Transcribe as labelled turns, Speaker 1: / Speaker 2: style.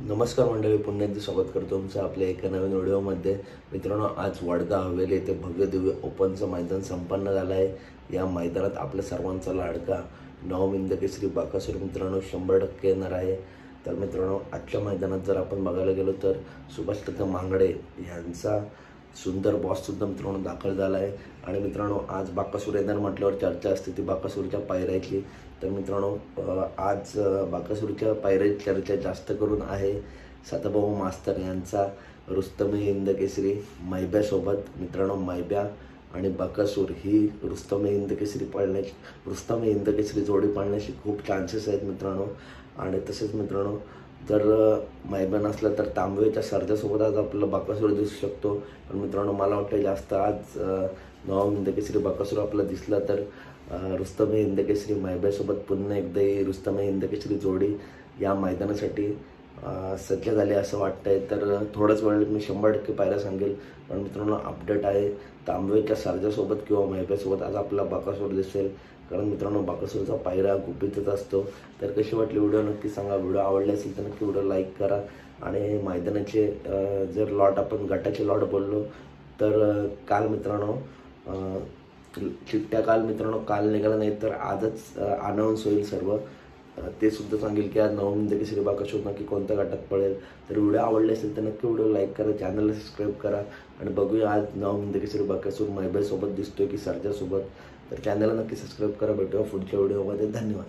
Speaker 1: नमस्कार मंडळी, पुन्हा एकदा स्वागत करतो तुमचं आपल्या एका नवीन व्हिडिओमध्ये. मित्रांनो, आज वडगा हवेली येथे भव्य दिव्य ओपनचं मैदान संपन्न झालं आहे. या मैदानात आपल्या सर्वांचा लाडका नवविंद केसरी बाकासूर मित्रांनो 100% येणार आहे. तर मित्रांनो, आजच्या मैदानात जर आपण बघायला गेलो तर सुभाष मांगडे यांचा सुंदर बॉससुद्धा मित्रांनो दाखल झाला आहे. आणि मित्रांनो, आज बाकासूर येणार म्हटल्यावर चर्चा असते ती बाकासूरच्या पायऱ्याची. तर मित्रांनो, आज बाकासूरच्या पायऱ्याची चर्चा जास्त करून आहे सदाभाऊ मास्तर यांचा रुस्तमे हिंद केसरी मैब्यासोबत. मित्रांनो, मैब्या आणि बाकासूर ही रुस्तमे हिंद केसरी जोडी पाळण्याची खूप चान्सेस आहेत मित्रांनो. आणि तसेच मित्रांनो, जर मैबा नसला तर तांबवेच्या सर्जासोबत आज आपल्याला बाकासूर दिसू शकतो. पण मित्रांनो, मला वाटतं जास्त आज नवविंद केसरी बाकासूर आपल्याला दिसला तर रुस्तमे हिंद केसरी मैब्यासोबत पुन्हा एकदा ही रुस्तमे हिंद केसरी जोडी या मैदानासाठी सज्ज झाली असं वाटतंय. तर थोड्याच वेळेत मी 100% पायऱ्या सांगेल. पण मित्रांनो, अपडेट आहे तांबवेच्या सर्जासोबत किंवा मैब्यासोबत आज आपल्याला बाकासूर दिसेल. कारण मित्रांनो, बाकासूरचा पायरा गुपितच असतो. तर कशी वाटली व्हिडिओ नक्की सांगा. व्हिडिओ आवडले असेल तर नक्की व्हिडिओ लाईक करा. आणि मैदानाचे जर लॉट आपण गटाचे लॉट बोललो तर काल मित्रांनो चिठ्ठ्या काल निघाला नाही तर आजच अनाऊन्स होईल सर्व. ते सुद्धा सांगेल की आज नवविंद केसरी बाकासूर नक्की कोणत्या गटात पडेल. तर व्हिडिओ आवडले असेल तर नक्की व्हिडिओ लाईक करा, चॅनलला सबस्क्राईब करा. आणि बघूया आज नवविंद केसरी बाकासूर मैब्यासोबत दिसतोय की सर्जासोबत. तर चॅनलला नक्की सबस्क्राईब करा. भेटूया पुढच्या व्हिडिओमध्ये. धन्यवाद.